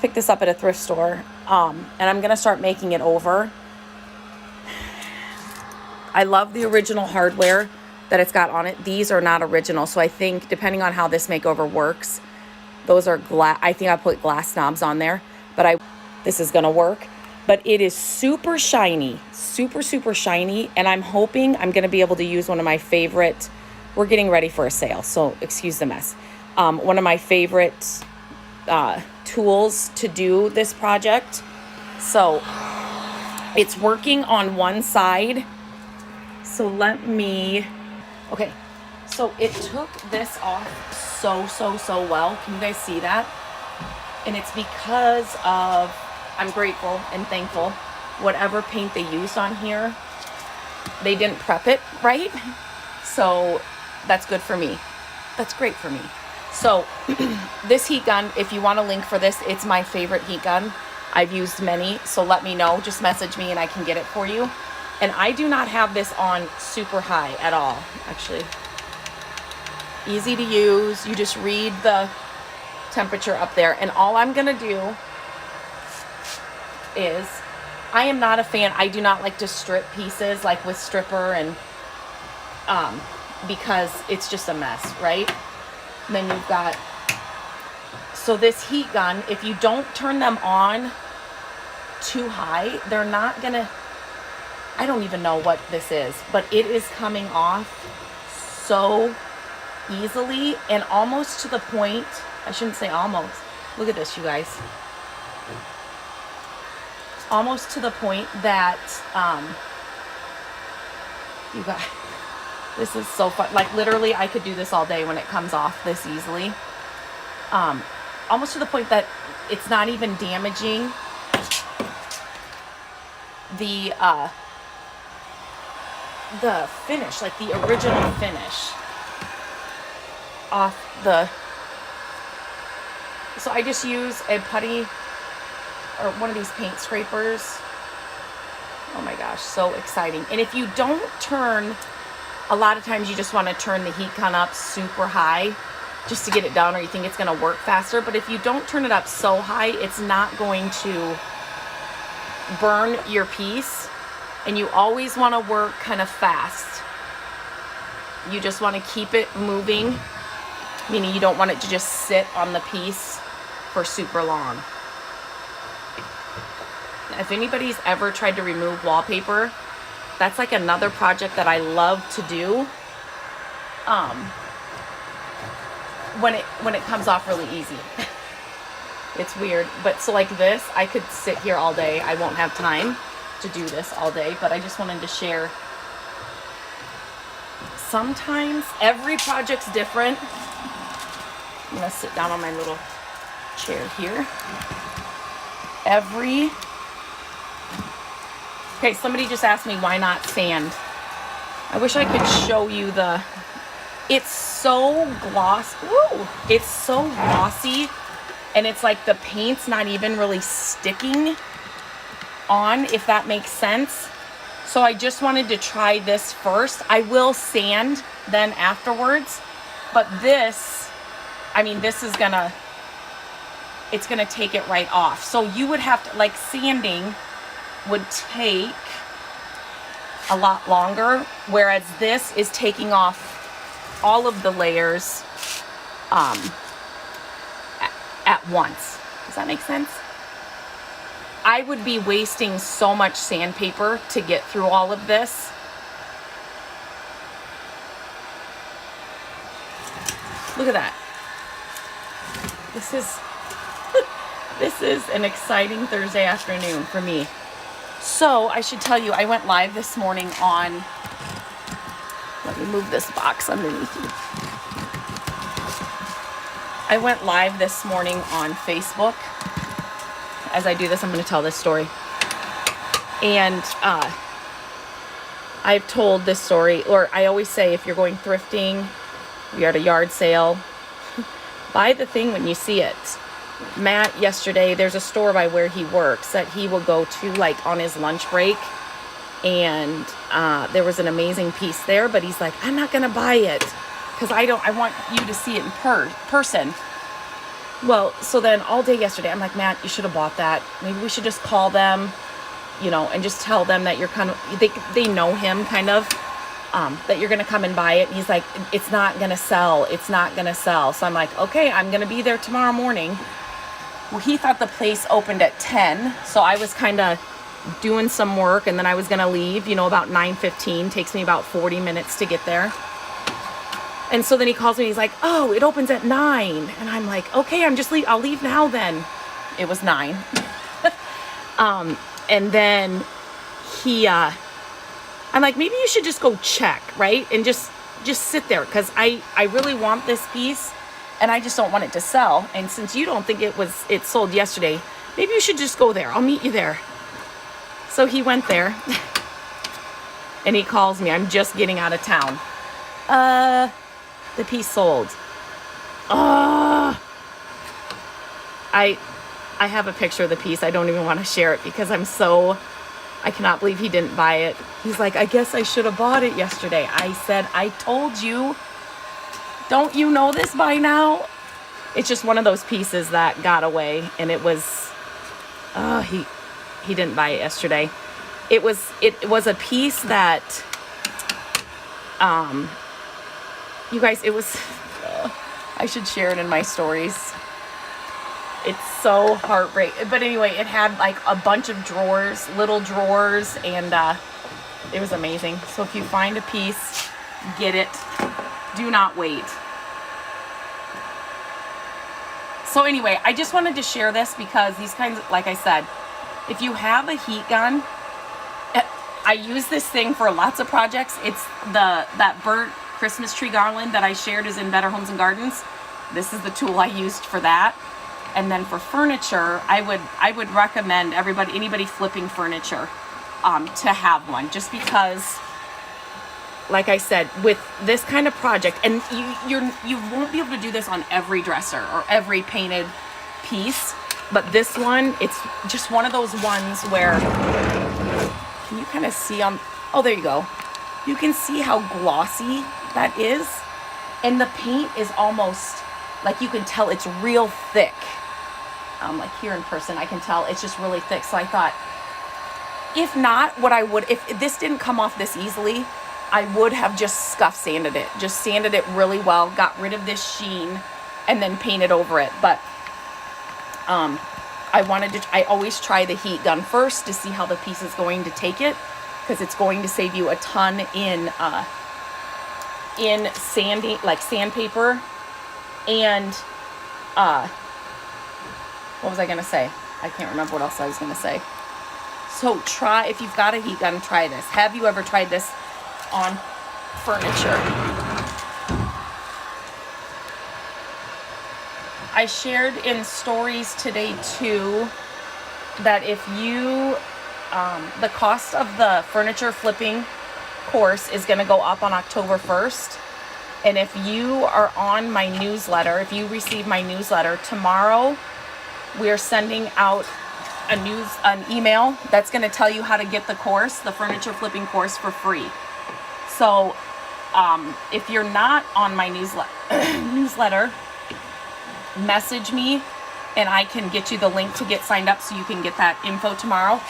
Picked this up at a thrift store, and I'm gonna start making it over. I love the original hardware that it's got on it. These are not original, so I think depending on how this makeover works, those are glass. I think I put glass knobs on there, but this is gonna work. But it is super shiny, super shiny, and I'm hoping I'm gonna be able to use one of my favorite. We're getting ready for a sale, so excuse the mess. One of my favorite tools to do this project. So it's working on one side. So okay. So it took this off so well. Can you guys see that? And it's because of, I'm grateful and thankful, whatever paint they used on here, they didn't prep it right. So that's good for me. That's great for me. So this heat gun, if you want a link for this, it's my favorite heat gun. I've used many, so let me know. Just message me and I can get it for you. And I do not have this on super high at all, actually. Easy to use. You just read the temperature up there. And all I'm gonna do is, I am not a fan, I do not like to strip pieces like with stripper and because it's just a mess, right? And then you've got, so this heat gun, if you don't turn them on too high, they're not gonna, I don't even know what this is, but it is coming off so easily and almost to the point, I shouldn't say almost, look at this, you guys. Almost to the point that, you guys, this is so fun. Like literally I could do this all day when it comes off this easily. Almost to the point that it's not even damaging the finish, like the original finish off the, so I just use a putty or one of these paint scrapers. Oh my gosh, so exciting. And if you don't turn, a lot of times you just want to turn the heat gun up super high just to get it done, or you think it's going to work faster. But if you don't turn it up so high, it's not going to burn your piece. And you always want to work kind of fast. You just want to keep it moving, meaning you don't want it to just sit on the piece for super long. If anybody's ever tried to remove wallpaper, that's like another project that I love to do. When it comes off really easy. It's weird, but so like this, I could sit here all day. I won't have time to do this all day, but I just wanted to share. Sometimes every project's different. I'm gonna sit down on my little chair here. Okay, somebody just asked me why not sand. I wish I could show you it's so gloss. Woo! It's so glossy, and it's like the paint's not even really sticking on, if that makes sense. So I just wanted to try this first. I will sand then afterwards, but this, I mean, this is it's gonna take it right off. So you would have to, like, sanding would take a lot longer, whereas this is taking off all of the layers at once. Does that make sense? I would be wasting so much sandpaper to get through all of this. Look at that. This is an exciting Thursday afternoon for me. So I should tell you, I went live this morning on, let me move this box underneath you. I went live this morning on Facebook. As I do this, I'm going to tell this story. And I've told this story, or I always say, if you're going thrifting, you're at a yard sale, buy the thing when you see it. Matt, yesterday, there's a store by where he works that he will go to like on his lunch break, and there was an amazing piece there, but he's like, I'm not gonna buy it because I want you to see it in person. Well, so then all day yesterday, I'm like, Matt, you should have bought that. Maybe we should just call them, you know, and just tell them that you're kind of, they know him kind of, that you're going to come and buy it. And he's like, it's not going to sell. It's not going to sell. So I'm like, okay, I'm going to be there tomorrow morning. Well, he thought the place opened at 10. So I was kind of doing some work and then I was going to leave, you know, about 9:15. Takes me about 40 minutes to get there. And so then he calls me, he's like, oh, it opens at 9. And I'm like, okay, I'll leave now then. It was 9. And then I'm like, maybe you should just go check, right? And just sit there, because I really want this piece and I just don't want it to sell. And since you don't think it sold yesterday, maybe you should just go there. I'll meet you there. So he went there and he calls me. I'm just getting out of town. The piece sold. I have a picture of the piece. I don't even want to share it because I cannot believe he didn't buy it. He's like, I guess I should have bought it yesterday. I said, I told you. Don't you know this by now? It's just one of those pieces that got away, and it was, he didn't buy it yesterday. It was a piece that, you guys, it was, I should share it in my stories. It's so heartbreaking. But anyway, it had like a bunch of drawers, little drawers, and it was amazing. So if you find a piece, get it. Do not wait. So anyway, I just wanted to share this because these kinds of, like I said, if you have a heat gun, I use this thing for lots of projects. It's that burnt Christmas tree garland that I shared is in Better Homes and Gardens. This is the tool I used for that. And then for furniture, I would recommend anybody flipping furniture, to have one, just because, like I said, with this kind of project, and you won't be able to do this on every dresser or every painted piece, but this one, it's just one of those ones where, can you kind of see oh, there you go. You can see how glossy that is, and the paint is almost, like, you can tell it's real thick. Like here in person, I can tell it's just really thick. So I thought, if not, if this didn't come off this easily, I would have just scuff sanded it. Just sanded it really well, got rid of this sheen, and then painted over it. But I always try the heat gun first to see how the piece is going to take it, because it's going to save you a ton in sanding, like sandpaper, and what was I gonna say? I can't remember what else I was gonna say. So if you've got a heat gun, try this. Have you ever tried this on furniture? I shared in stories today too that if you, the cost of the furniture flipping course is gonna go up on October 1st. And if you are on my newsletter, if you receive my newsletter, tomorrow we are sending out an email that's going to tell you how to get the course, the furniture flipping course, for free. So if you're not on my newsletter, message me and I can get you the link to get signed up so you can get that info tomorrow.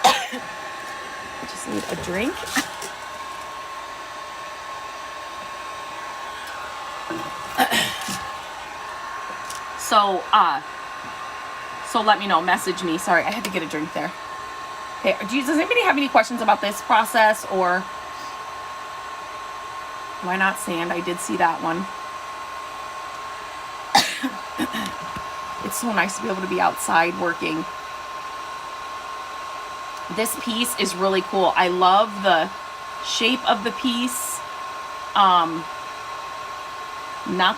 I just need a drink. So let me know, message me. Sorry, I had to get a drink there. Okay, does anybody have any questions about this process, or why not sand? I did see that one. It's so nice to be able to be outside working. This piece is really cool. I love the shape of the piece. Not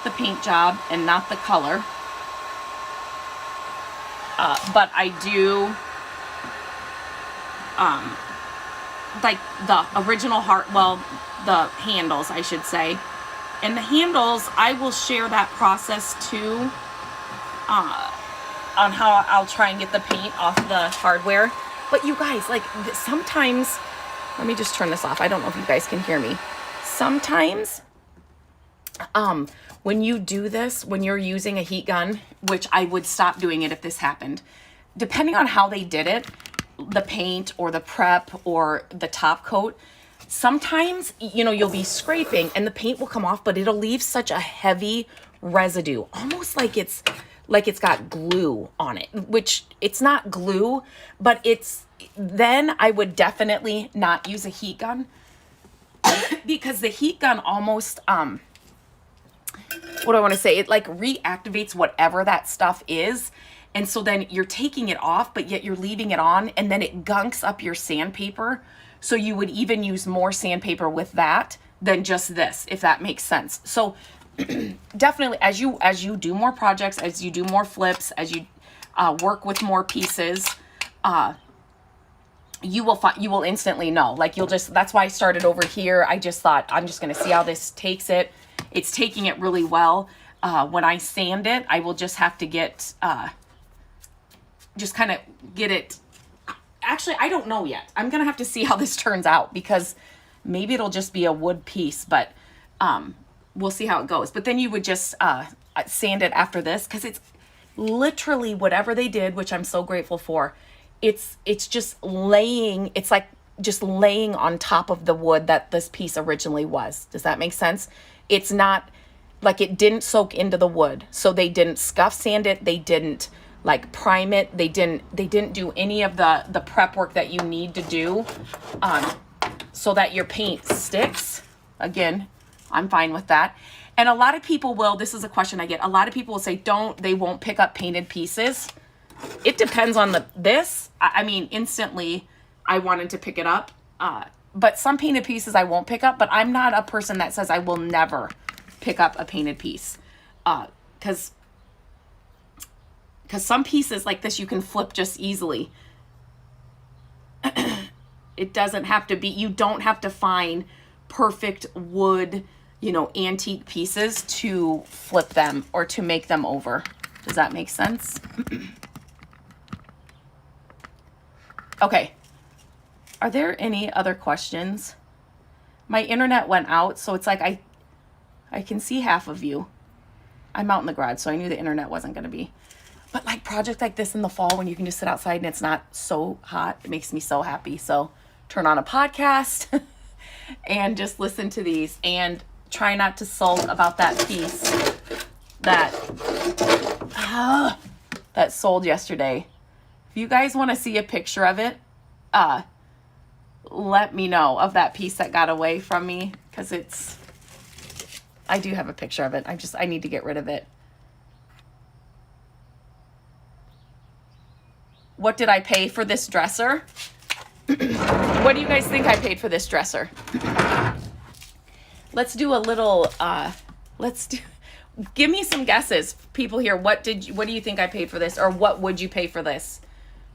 the paint job and not the color. But I do like the original the handles, I should say. And the handles, I will share that process too, on how I'll try and get the paint off the hardware. But you guys, like, sometimes, let me just turn this off. I don't know if you guys can hear me. Sometimes When you do this, when you're using a heat gun, which I would stop doing it if this happened, depending on how they did it, the paint or the prep or the top coat, sometimes, you know, you'll be scraping and the paint will come off, but it'll leave such a heavy residue, almost like it's got glue on it, which it's not glue, but then I would definitely not use a heat gun because the heat gun almost, what do I want to say? It like reactivates whatever that stuff is. And so then you're taking it off, but yet you're leaving it on, and then it gunks up your sandpaper. So you would even use more sandpaper with that than just this, if that makes sense. So definitely as you do more projects, as you do more flips, as you work with more pieces, you will instantly know. Like that's why I started over here. I just thought I'm just going to see how this takes it. It's taking it really well. When I sand it, I will just have to get just kind of get it. Actually, I don't know yet. I'm going to have to see how this turns out because maybe it'll just be a wood piece, but we'll see how it goes. But then you would just sand it after this because it's literally whatever they did, which I'm so grateful for. It's just laying, it's like just laying on top of the wood that this piece originally was. Does that make sense? It's not like it didn't soak into the wood. So they didn't scuff sand it. They didn't like prime it. They didn't do any of the prep work that you need to do so that your paint sticks. Again, I'm fine with that. And a lot of people will, this is a question I get, a lot of people will say they won't pick up painted pieces. It depends on this. I mean, instantly I wanted to pick it up. But some painted pieces I won't pick up, but I'm not a person that says I will never pick up a painted piece. Because some pieces like this you can flip just easily. It doesn't have to be, you don't have to find perfect wood, you know, antique pieces to flip them or to make them over. Does that make sense? Okay. Are there any other questions? My internet went out, so it's like I can see half of you. I'm out in the garage, so I knew the internet wasn't going to be. But like projects like this in the fall when you can just sit outside and it's not so hot, it makes me so happy. So turn on a podcast and just listen to these and try not to sulk about that piece that sold yesterday. If you guys want to see a picture of it, let me know of that piece that got away from me because I do have a picture of it. I need to get rid of it. What did I pay for this dresser? What do you guys think I paid for this dresser? Let's do a little, give me some guesses, people here. What do you think I paid for this? Or what would you pay for this?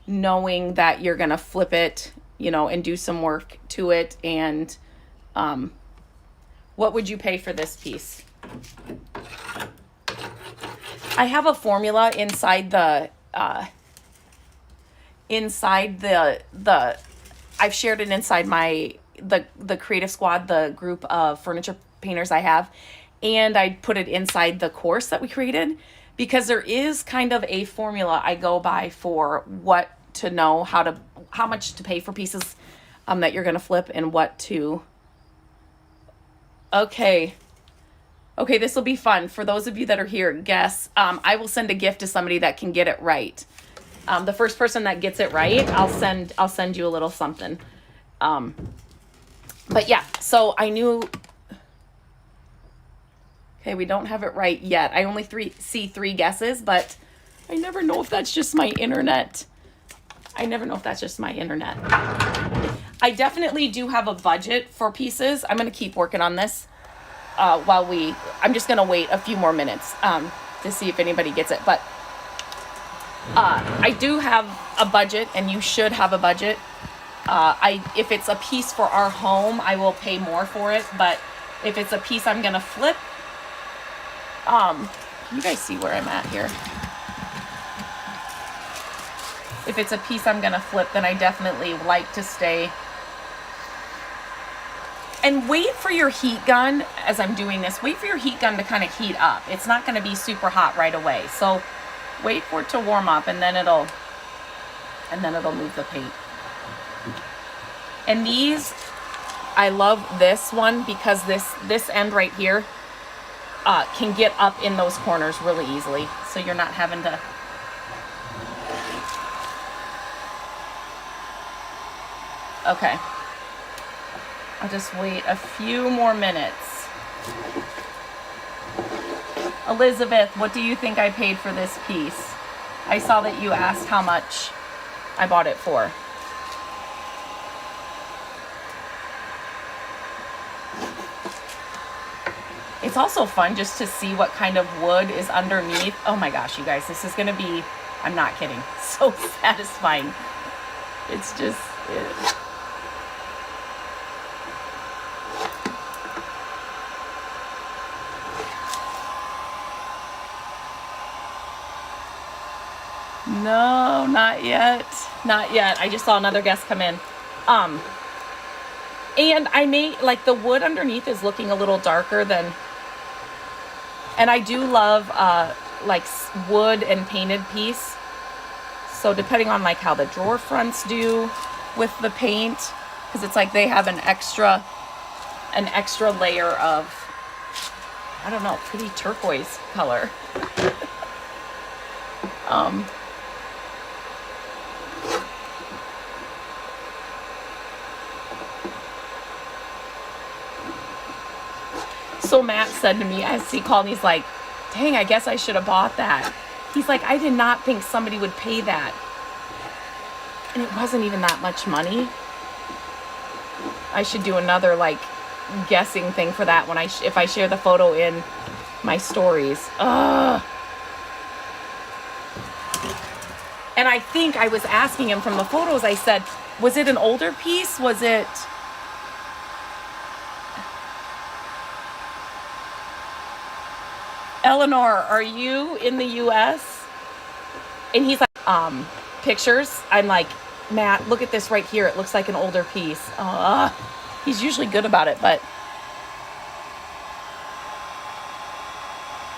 Knowing that you're going to flip it, you know, and do some work to it. And what would you pay for this piece? I have a formula inside the I've shared it inside the Creative Squad, the group of furniture painters I have, and I put it inside the course that we created because there is kind of a formula I go by for what to know, how much to pay for pieces that you're going to flip and what to. Okay, this will be fun. For those of you that are here, guess. I will send a gift to somebody that can get it right. The first person that gets it right, I'll send you a little something. But yeah, so I knew. Okay, we don't have it right yet. I only see three guesses, but I never know if that's just my internet. I definitely do have a budget for pieces. I'm going to keep working on this I'm just going to wait a few more minutes to see if anybody gets it. But I do have a budget, and you should have a budget. If it's a piece for our home, I will pay more for it. But if it's a piece I'm going to flip, can you guys see where I'm at here? If it's a piece I'm going to flip, then I definitely like to stay And wait for your heat gun, as I'm doing this, wait for your heat gun to kind of heat up. It's not going to be super hot right away. So wait for it to warm up, and then it'll move the paint. And these, I love this one because this end right here can get up in those corners really easily. So you're not having to. Okay. I'll just wait a few more minutes. Elizabeth, what do you think I paid for this piece? I saw that you asked how much I bought it for. It's also fun just to see what kind of wood is underneath. Oh my gosh, you guys, this is gonna be, I'm not kidding, so satisfying. It's just, no, not yet. Not yet. I just saw another guest come in. And I may, like, the wood underneath is looking a little darker than, and I do love, like, wood and painted piece. So depending on, like, how the drawer fronts do with the paint, because it's like they have an extra layer of, I don't know, pretty turquoise color. So Matt said to me as he called, he's like, dang, I guess I should have bought that. He's like, I did not think somebody would pay that. And it wasn't even that much money. I should do another, like, guessing thing for that when if I share the photo in my stories. Ugh. And I think I was asking him from the photos, I said, was it an older piece? Was it... Eleanor, are you in the US? And he's like, pictures. I'm like, Matt, look at this right here. It looks like an older piece. He's usually good about it, but.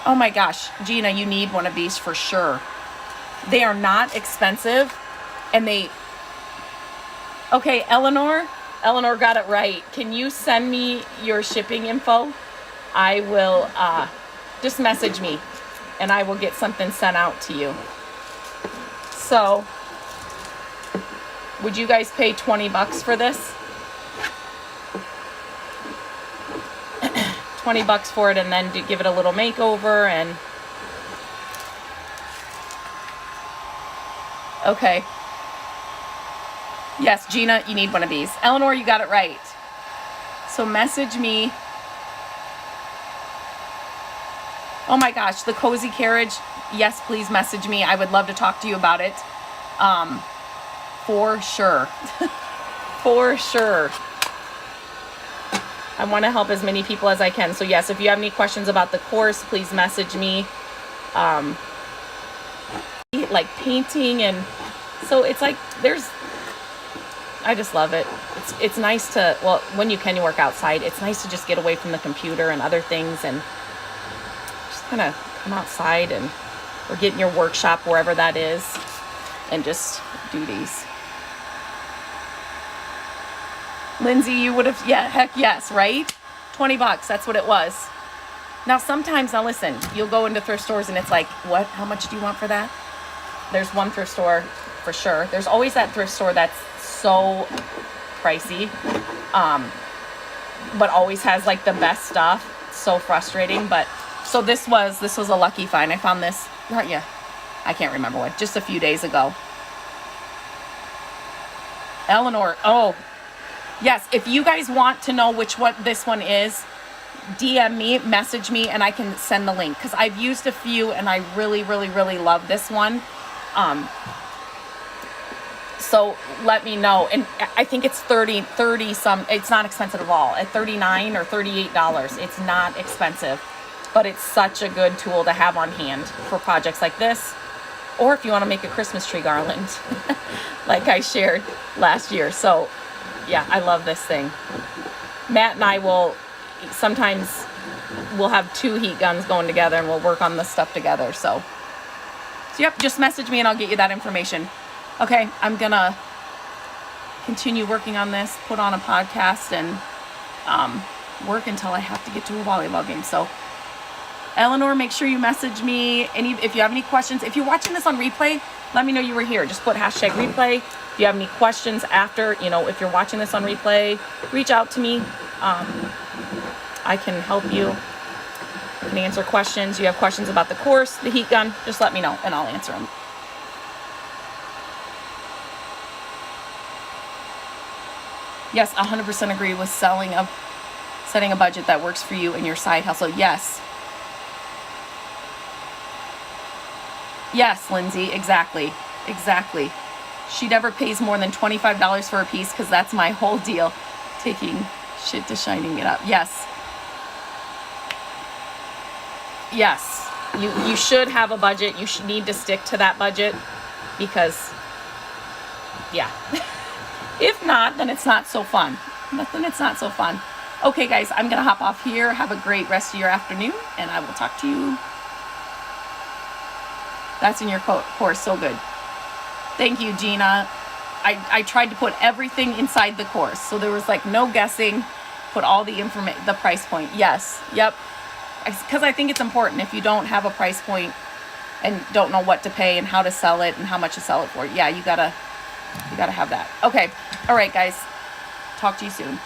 Oh my gosh, Gina, you need one of these for sure. They are not expensive, and they. Okay, Eleanor got it right. Can you send me your shipping info? I will, just message me and I will get something sent out to you. So, would you guys pay $20 for this? $20 for it, and then to give it a little makeover. And okay. Yes, Gina, you need one of these. Eleanor, you got it right. So message me. Oh my gosh, the cozy carriage. Yes, please message me. I would love to talk to you about it. For sure. For sure. I want to help as many people as I can. So yes, if you have any questions about the course, please message me. Like painting, and so it's like I just love it. It's nice to, well, when you can, you work outside. It's nice to just get away from the computer and other things and kind of come outside or get in your workshop, wherever that is, and just do these. Lindsay, you would have, yeah, heck yes, right? $20, that's what it was. Now sometimes, now listen, you'll go into thrift stores and it's like, what, how much do you want for that? There's one thrift store for sure. There's always that thrift store that's so pricey, but always has like the best stuff. It's so frustrating. But so this was a lucky find. I found this, I can't remember what, just a few days ago. Eleanor, oh yes, if you guys want to know which one this one is, DM me, message me, and I can send the link, because I've used a few and I really, really, really love this one. So let me know. And I think it's 30 some, it's not expensive at all. At $39 or $38, it's not expensive, but it's such a good tool to have on hand for projects like this, or if you want to make a Christmas tree garland like I shared last year. So yeah, I love this thing. Matt and I will sometimes we'll have 2 heat guns going together and we'll work on the stuff together. So yep, just message me and I'll get you that information. Okay, I'm gonna continue working on this, put on a podcast, and work until I have to get to a volleyball game. So Eleanor, make sure you message me if you have any questions. If you're watching this on replay, let me know you were here. Just put hashtag replay. If you have any questions after, if you're watching this on replay, reach out to me. I can help you. I can answer questions. You have questions about the course, the heat gun, just let me know and I'll answer them. Yes, 100% agree with setting a budget that works for you and your side hustle. Yes. Yes, Lindsay, exactly. She never pays more than $25 for a piece because that's my whole deal. Taking shit to shining it up. Yes. You should have a budget. You should need to stick to that budget because, yeah. If not, then it's not so fun. Okay, guys, I'm going to hop off here. Have a great rest of your afternoon, and I will talk to you. That's in your course. So good. Thank you, Gina. I tried to put everything inside the course. So there was no guessing. Put all the the price point. Yes. Yep. Because I think it's important. If you don't have a price point and don't know what to pay and how to sell it and how much to sell it for, yeah, you gotta have that. Okay. All right, guys. Talk to you soon.